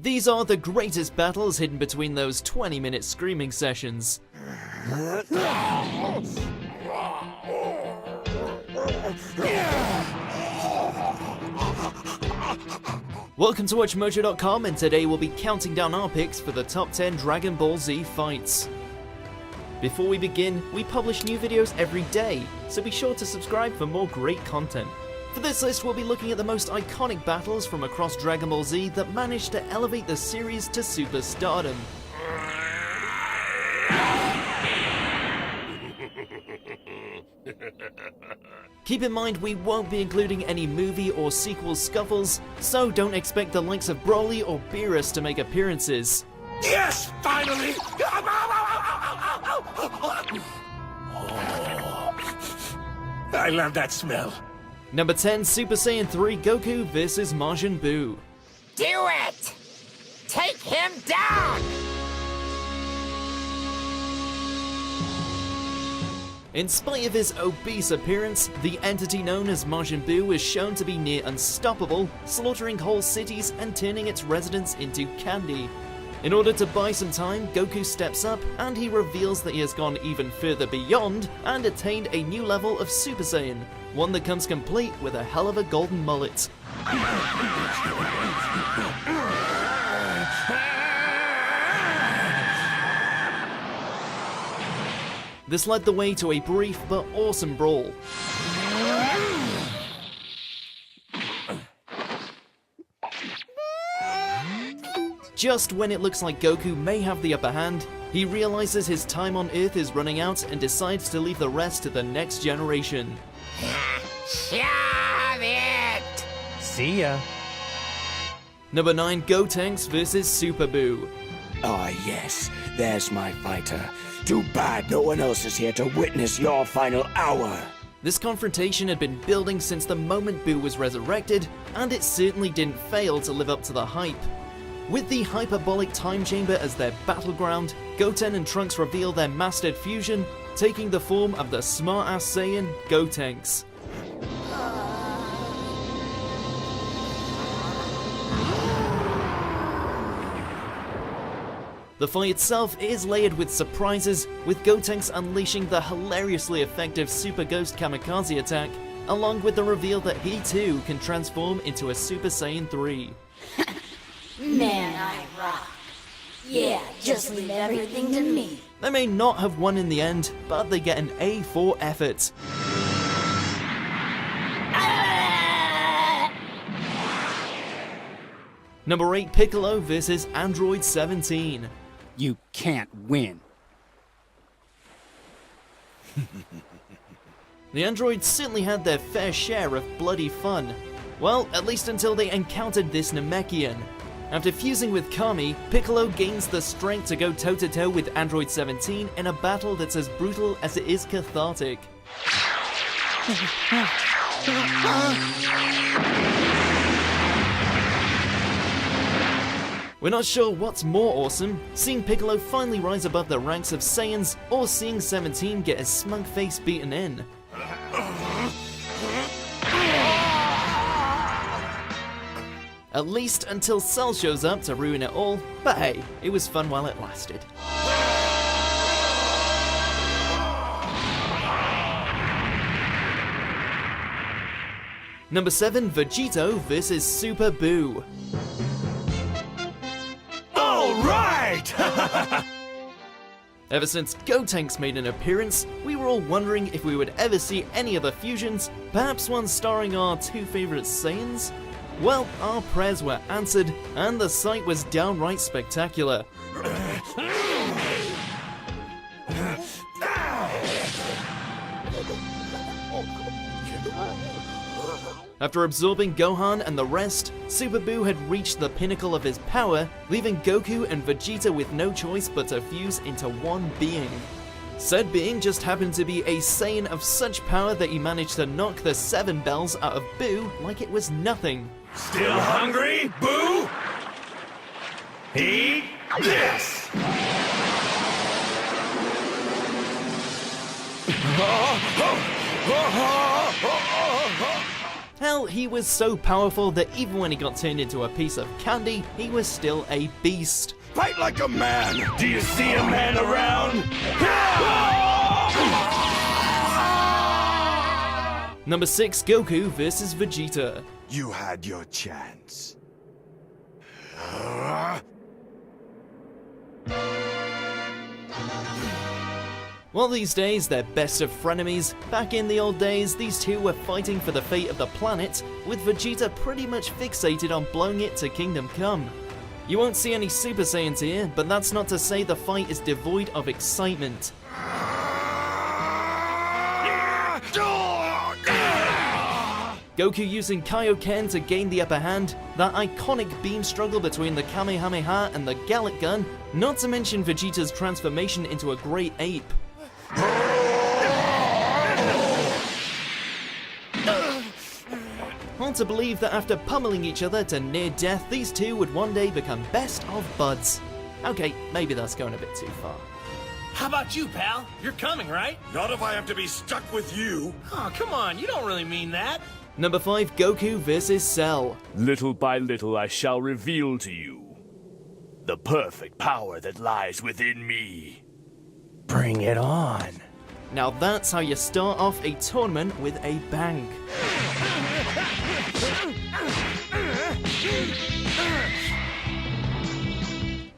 These are the greatest battles hidden between those 20-minute screaming sessions. Welcome to WatchMojo.com, and today we'll be counting down our picks for the top 10 Dragon Ball Z fights. Before we begin, we publish new videos every day, so be sure to subscribe for more great content. For this list, we'll be looking at the most iconic battles from across Dragon Ball Z that managed to elevate the series to superstardom. Keep in mind we won't be including any movie or sequel scuffles, so don't expect the likes of Broly or Beerus to make appearances. Yes, finally! I love that smell. Number 10, Super Saiyan 3 Goku vs Majin Buu. Do it! Take him down! In spite of his obese appearance, the entity known as Majin Buu is shown to be near unstoppable, slaughtering whole cities and turning its residents into candy. In order to buy some time, Goku steps up and he reveals that he has gone even further beyond and attained a new level of Super Saiyan, one that comes complete with a hell of a golden mullet. This led the way to a brief but awesome brawl. Just when it looks like Goku may have the upper hand, he realizes his time on Earth is running out and decides to leave the rest to the next generation. Shove it! See ya. Number 9, Gotenks vs Super Buu. Ah, yes, there's my fighter. Too bad no one else is here to witness your final hour. This confrontation had been building since the moment Buu was resurrected, and it certainly didn't fail to live up to the hype. With the hyperbolic time chamber as their battleground, Goten and Trunks reveal their mastered fusion, taking the form of the smart-ass Saiyan, Gotenks. The fight itself is layered with surprises, with Gotenks unleashing the hilariously effective Super Ghost Kamikaze attack, along with the reveal that he too can transform into a Super Saiyan 3. Man, I rock. Yeah, just leave everything to me. They may not have won in the end, but they get an A for effort. Number 8, Piccolo vs Android 17. You can't win. The androids certainly had their fair share of bloody fun. Well, at least until they encountered this Namekian. After fusing with Kami, Piccolo gains the strength to go toe-to-toe with Android 17 in a battle that's as brutal as it is cathartic. We're not sure what's more awesome, seeing Piccolo finally rise above the ranks of Saiyans, or seeing 17 get his smug face beaten in. At least until Cell shows up to ruin it all, but hey, it was fun while it lasted. Number 7, Vegito vs Super Buu. Alright! Ever since Gotenks made an appearance, we were all wondering if we would ever see any other fusions, perhaps one starring our two favourite Saiyans? Well, our prayers were answered, and the sight was downright spectacular. After absorbing Gohan and the rest, Super Buu had reached the pinnacle of his power, leaving Goku and Vegeta with no choice but to fuse into one being. Said being just happened to be a Saiyan of such power that he managed to knock the 7 bells out of Buu like it was nothing. Still hungry, Boo? Eat this! Hell, he was so powerful that even when he got turned into a piece of candy, he was still a beast. Fight like a man! Do you see a man around? Number 6, Goku vs Vegeta. You had your chance. While these days they're best of frenemies, back in the old days these two were fighting for the fate of the planet, with Vegeta pretty much fixated on blowing it to Kingdom Come. You won't see any Super Saiyans here, but that's not to say the fight is devoid of excitement. Goku using Kaioken to gain the upper hand, that iconic beam struggle between the Kamehameha and the Gallic Gun, not to mention Vegeta's transformation into a great ape. Hard to believe that after pummeling each other to near death, these two would one day become best of buds. Okay, maybe that's going a bit too far. How about you, pal? You're coming, right? Not if I have to be stuck with you. Oh, come on, you don't really mean that. Number 5, Goku vs Cell. Little by little I shall reveal to you the perfect power that lies within me. Bring it on. Now that's how you start off a tournament with a bang.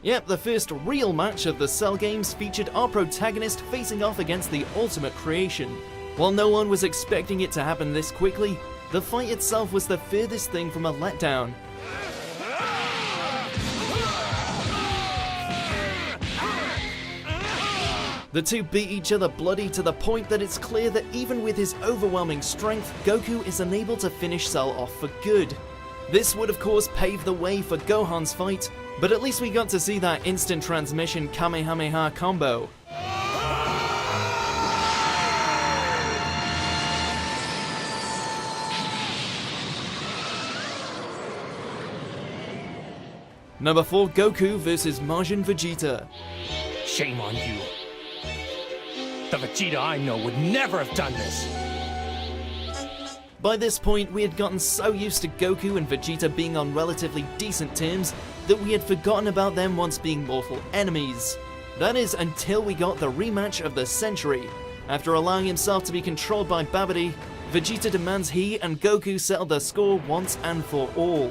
Yep, the first real match of the Cell games featured our protagonist facing off against the ultimate creation. While no one was expecting it to happen this quickly, the fight itself was the furthest thing from a letdown. The two beat each other bloody to the point that it's clear that even with his overwhelming strength, Goku is unable to finish Cell off for good. This would of course pave the way for Gohan's fight, but at least we got to see that instant transmission Kamehameha combo. Number 4, Goku vs Majin Vegeta. Shame on you. The Vegeta I know would never have done this. By this point, we had gotten so used to Goku and Vegeta being on relatively decent terms that we had forgotten about them once being mortal enemies. That is, until we got the rematch of the century. After allowing himself to be controlled by Babidi, Vegeta demands he and Goku settle the score once and for all.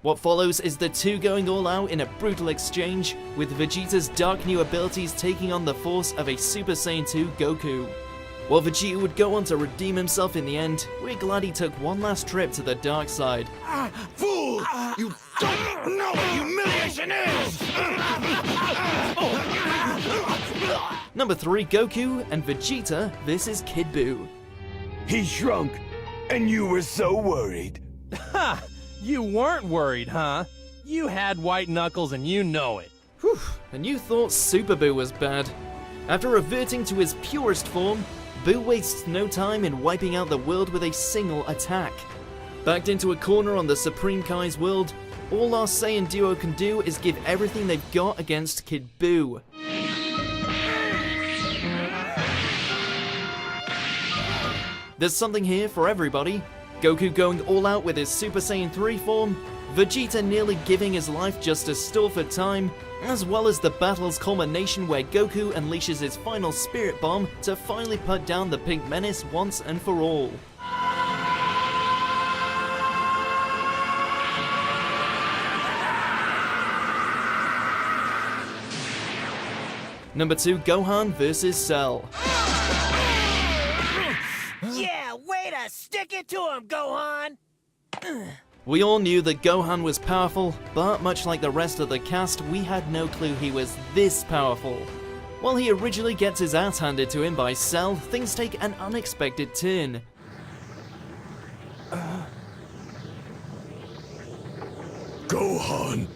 What follows is the two going all out in a brutal exchange, with Vegeta's dark new abilities taking on the force of a Super Saiyan 2 Goku. While Vegeta would go on to redeem himself in the end, we're glad he took one last trip to the dark side. Fool! You don't know what humiliation is! Number 3, Goku and Vegeta vs Kid Buu. He shrunk, and you were so worried. Ha! You weren't worried, huh? You had white knuckles and you know it. Whew, and you thought Super Buu was bad. After reverting to his purest form, Buu wastes no time in wiping out the world with a single attack. Backed into a corner on the Supreme Kai's world, all our Saiyan duo can do is give everything they've got against Kid Buu. There's something here for everybody. Goku going all out with his Super Saiyan 3 form, Vegeta nearly giving his life just to stall for time, as well as the battle's culmination where Goku unleashes his final Spirit Bomb to finally put down the Pink Menace once and for all. Number 2, Gohan vs Cell. Yeah, way to stick it to him, Gohan! We all knew that Gohan was powerful, but much like the rest of the cast, we had no clue he was this powerful. While he originally gets his ass handed to him by Cell, things take an unexpected turn. Gohan!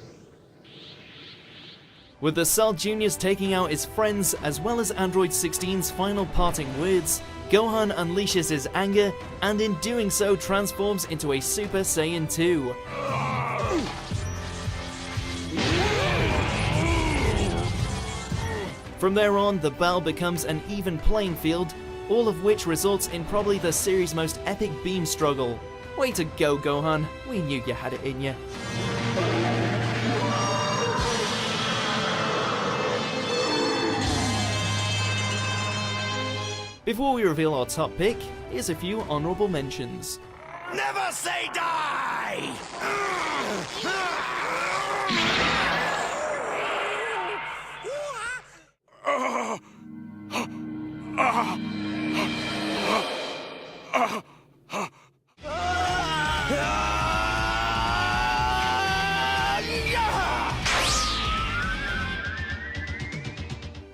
With the Cell Juniors taking out his friends, as well as Android 16's final parting words, Gohan unleashes his anger, and in doing so transforms into a Super Saiyan 2. From there on, the battle becomes an even playing field, all of which results in probably the series' most epic beam struggle. Way to go, Gohan. We knew you had it in you. Before we reveal our top pick, here's a few honorable mentions. Never say die!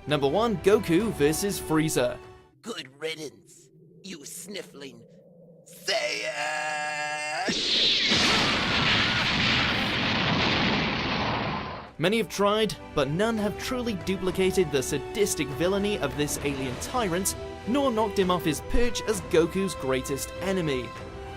Number 1, Goku vs. Frieza. Good riddance, you sniffling Saiyan! Many have tried, but none have truly duplicated the sadistic villainy of this alien tyrant, nor knocked him off his perch as Goku's greatest enemy.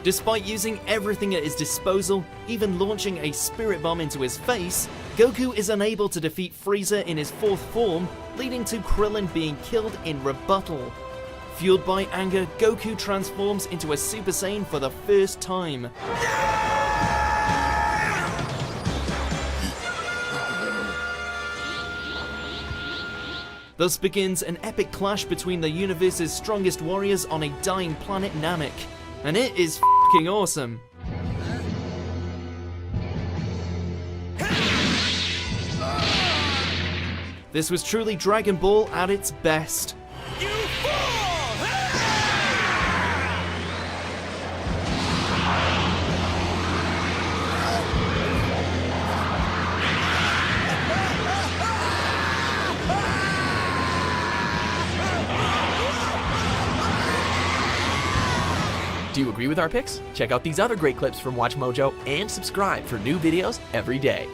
Despite using everything at his disposal, even launching a spirit bomb into his face, Goku is unable to defeat Frieza in his fourth form, leading to Krillin being killed in rebuttal. Fueled by anger, Goku transforms into a Super Saiyan for the first time. Thus begins an epic clash between the universe's strongest warriors on a dying planet Namek. And it is f***ing awesome. This was truly Dragon Ball at its best. You fool! Do you agree with our picks? Check out these other great clips from Watch Mojo and subscribe for new videos every day.